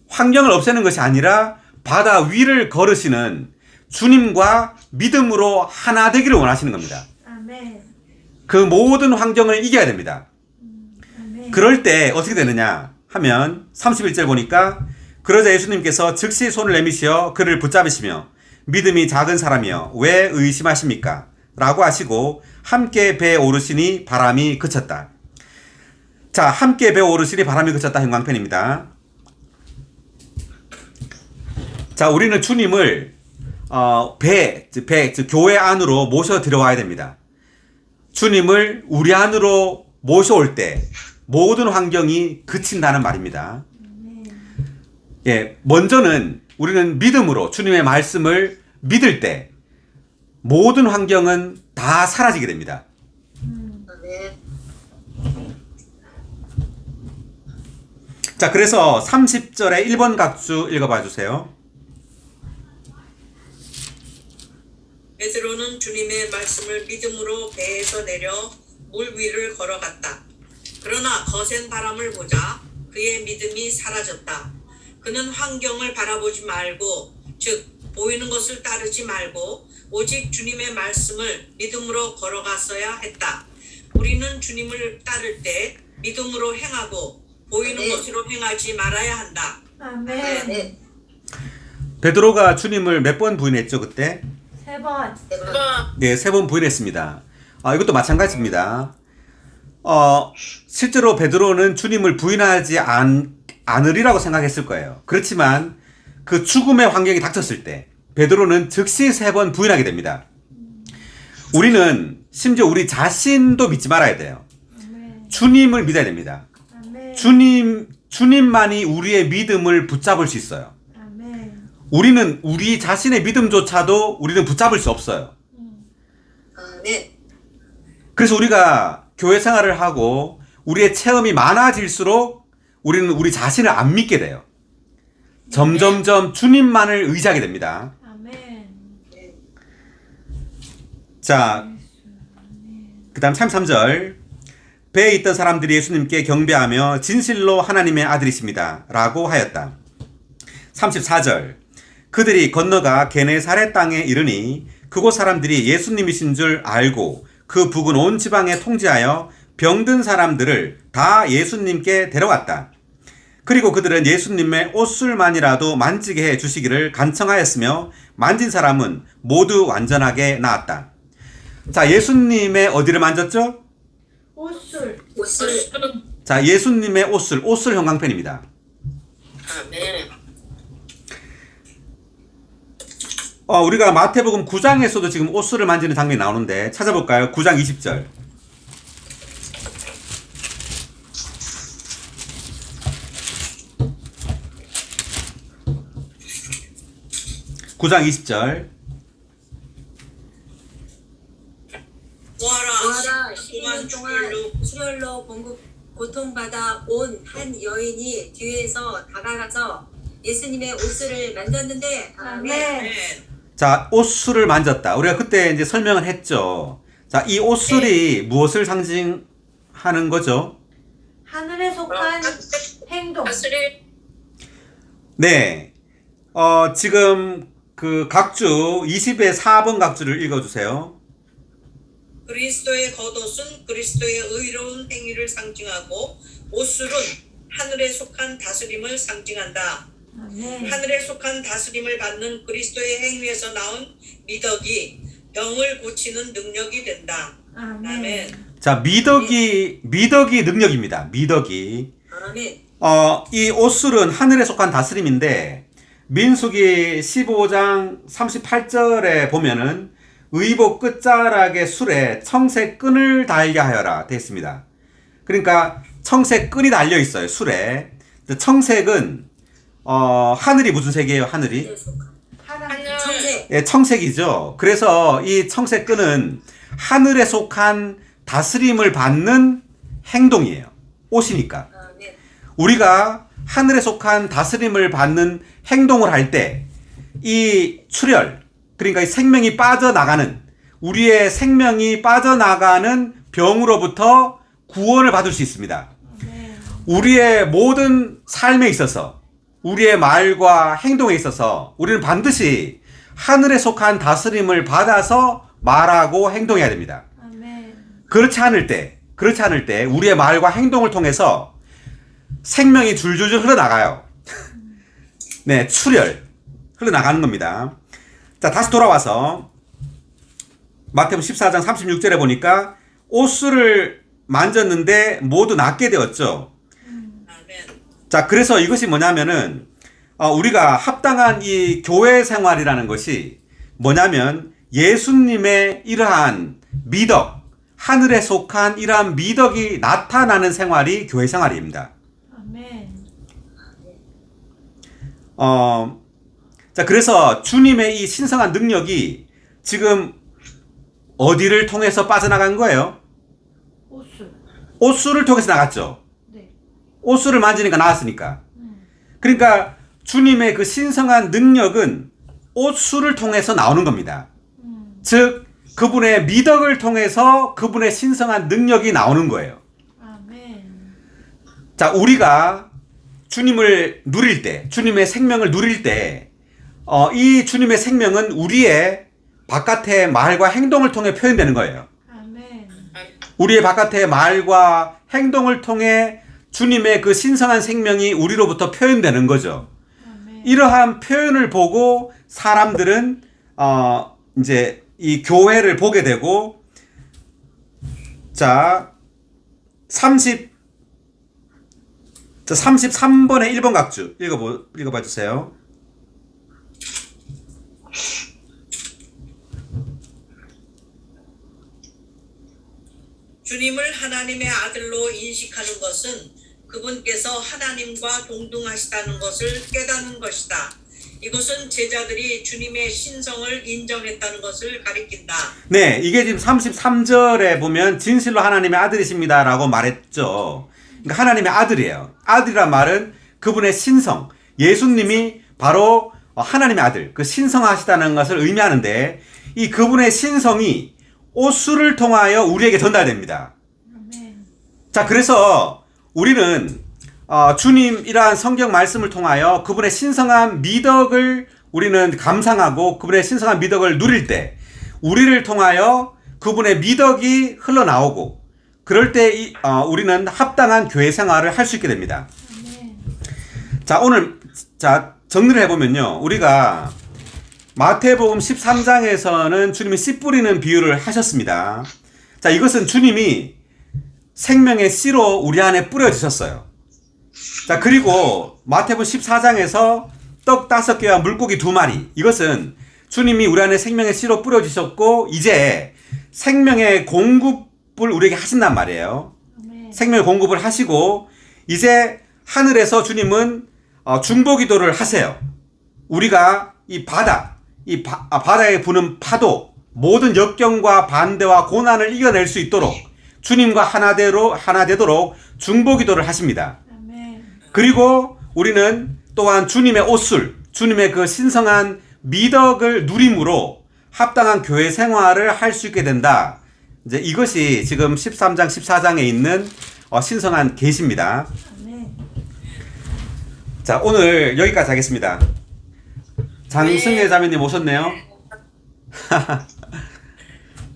환경을 없애는 것이 아니라 바다 위를 걸으시는 주님과 믿음으로 하나 되기를 원하시는 겁니다. 아멘. 그 모든 환경을 이겨야 됩니다. 아멘. 그럴 때 어떻게 되느냐 하면 31절 보니까 그러자 예수님께서 즉시 손을 내미시어 그를 붙잡으시며 믿음이 작은 사람이여 왜 의심하십니까? 라고 하시고 함께 배에 오르시니 바람이 그쳤다. 자, 함께 배에 오르시니 바람이 그쳤다. 형광펜입니다. 자, 우리는 주님을 즉 교회 안으로 모셔 들어와야 됩니다. 주님을 우리 안으로 모셔올 때 모든 환경이 그친다는 말입니다. 예, 먼저는 우리는 믿음으로 주님의 말씀을 믿을 때 모든 환경은 다 사라지게 됩니다. 아멘. 자, 그래서 30절에 1번 각주 읽어봐 주세요. 베드로는 주님의 말씀을 믿음으로 배에서 내려 물 위를 걸어갔다. 그러나 거센 바람을 보자 그의 믿음이 사라졌다. 그는 환경을 바라보지 말고, 즉 보이는 것을 따르지 말고 오직 주님의 말씀을 믿음으로 걸어갔어야 했다. 우리는 주님을 따를 때 믿음으로 행하고 보이는 것으로 행하지 말아야 한다. 아멘. 아멘. 베드로가 주님을 몇 번 부인했죠, 그때? 3번. 네, 3번 부인했습니다. 이것도 마찬가지입니다. 실제로 베드로는 주님을 부인하지 않으리라고 생각했을 거예요. 그렇지만 그 죽음의 환경이 닥쳤을 때 베드로는 즉시 3번 부인하게 됩니다. 우리는 심지어 우리 자신도 믿지 말아야 돼요. 아멘. 주님을 믿어야 됩니다. 아멘. 주님만이 우리의 믿음을 붙잡을 수 있어요. 아멘. 우리는 우리 자신의 믿음조차도 우리는 붙잡을 수 없어요. 아멘. 그래서 우리가 교회 생활을 하고 우리의 체험이 많아질수록 우리는 우리 자신을 안 믿게 돼요. 점점점 주님만을 의지하게 됩니다. 아멘. 자, 그 다음 33절. 배에 있던 사람들이 예수님께 경배하며 진실로 하나님의 아들이십니다 라고 하였다. 34절. 그들이 건너가 게네사렛 땅에 이르니 그곳 사람들이 예수님이신 줄 알고 그 북은 온 지방에 통지하여 병든 사람들을 다 예수님께 데려갔다. 그리고 그들은 예수님의 옷술만이라도 만지게 해 주시기를 간청하였으며 만진 사람은 모두 완전하게 나았다. 자, 예수님의 어디를 만졌죠? 옷술. 옷을 자, 예수님의 옷술 형광펜입니다. 아멘. 우리가 마태복음 9장에서도 지금 옷술을 만지는 장면이 나오는데 찾아볼까요? 9장 20절. (9장 20절) 보아라 12년 12년 동안 출혈로 고통받아 온 한 여인이 뒤에서 다가가서 예수님의 옷을 만졌는데 아멘. 자, 옷술을 만졌다. 우리가 그때 이제 설명을 했죠. 자, 이 옷술이 무엇을 상징하는 거죠? 하늘에 속한 행동. 사슬이 네. 지금 그 각주 20의 4번 각주를 읽어주세요. 그리스도의 겉옷은 그리스도의 의로운 행위를 상징하고 옷술은 하늘에 속한 다스림을 상징한다. 아멘. 하늘에 속한 다스림을 받는 그리스도의 행위에서 나온 미덕이 병을 고치는 능력이 된다. 아멘. 아멘. 자, 미덕이 능력입니다. 미덕이. 아멘. 이 옷술은 하늘에 속한 다스림인데 민수기 15장 38절에 보면은 의복 끝자락의 술에 청색 끈을 달게 하여라 되어 있습니다. 그러니까 청색 끈이 달려 있어요. 술에. 청색은 하늘이 무슨 색이에요? 하늘이? 하늘. 청색 예, 청색이죠. 그래서 이 청색 끈은 하늘에 속한 다스림을 받는 행동이에요. 옷이니까. 아멘. 우리가 하늘에 속한 다스림을 받는 행동을 할 때 이 출혈, 그러니까 이 생명이 빠져나가는, 우리의 생명이 빠져나가는 병으로부터 구원을 받을 수 있습니다. 아멘. 우리의 모든 삶에 있어서, 우리의 말과 행동에 있어서 우리는 반드시 하늘에 속한 다스림을 받아서 말하고 행동해야 됩니다. 아멘. 그렇지 않을 때 우리의 말과 행동을 통해서 생명이 줄줄줄 흘러나가요. 네, 출혈 흘러나가는 겁니다. 자, 다시 돌아와서 마태복음 14장 36절에 보니까 옷술을 만졌는데 모두 낫게 되었죠. 아멘. 자, 그래서 이것이 뭐냐면은 우리가 합당한 이 교회 생활이라는 것이 뭐냐면 예수님의 이러한 미덕, 하늘에 속한 이러한 미덕이 나타나는 생활이 교회 생활입니다. 아멘. 자, 그래서 주님의 이 신성한 능력이 지금 어디를 통해서 빠져나간 거예요? 옷술. 옷술을 통해서 나갔죠. 네. 옷술을 만지니까 나왔으니까. 그러니까 주님의 그 신성한 능력은 옷술을 통해서 나오는 겁니다. 즉 그분의 미덕을 통해서 그분의 신성한 능력이 나오는 거예요. 아멘. 자, 우리가 주님을 누릴 때, 주님의 생명을 누릴 때, 이 주님의 생명은 우리의 바깥의 말과 행동을 통해 표현되는 거예요. 아멘. 우리의 바깥의 말과 행동을 통해 주님의 그 신성한 생명이 우리로부터 표현되는 거죠. 아멘. 이러한 표현을 보고 사람들은 이제 이 교회를 보게 되고, 자, 33번의 1번 각주 읽어봐 주세요. 주님을 하나님의 아들로 인식하는 것은 그분께서 하나님과 동등하시다는 것을 깨닫는 것이다. 이것은 제자들이 주님의 신성을 인정했다는 것을 가리킨다. 네, 이게 지금 33절에 보면 진실로 하나님의 아들이십니다라고 말했죠. 그러니까 하나님의 아들이에요. 아들이란 말은 그분의 신성, 예수님이 바로 하나님의 아들, 그 신성하시다는 것을 의미하는데 이 그분의 신성이 옷술을 통하여 우리에게 전달됩니다. 아멘. 자, 그래서 우리는 주님이란 성경 말씀을 통하여 그분의 신성한 미덕을 우리는 감상하고 그분의 신성한 미덕을 누릴 때 우리를 통하여 그분의 미덕이 흘러나오고 그럴 때 우리는 합당한 교회 생활을 할 수 있게 됩니다. 아멘. 자, 오늘 정리를 해보면요. 우리가 마태복음 13장에서는 주님이 씨 뿌리는 비유를 하셨습니다. 자, 이것은 주님이 생명의 씨로 우리 안에 뿌려주셨어요. 자, 그리고 마태복음 14장에서 떡 5개와 물고기 2마리. 이것은 주님이 우리 안에 생명의 씨로 뿌려주셨고, 이제 생명의 공급을 우리에게 하신단 말이에요. 아멘. 생명의 공급을 하시고, 이제 하늘에서 주님은 중보기도를 하세요. 우리가 이 바다에 부는 파도, 모든 역경과 반대와 고난을 이겨낼 수 있도록 주님과 하나 되도록 중보기도를 하십니다. 아멘. 그리고 우리는 또한 주님의 옷술, 주님의 그 신성한 미덕을 누림으로 합당한 교회 생활을 할 수 있게 된다. 이제 이것이 지금 13장, 14장에 있는 신성한 계시입니다. 아멘. 자, 오늘 여기까지 하겠습니다. 장승혜 자매님 오셨네요.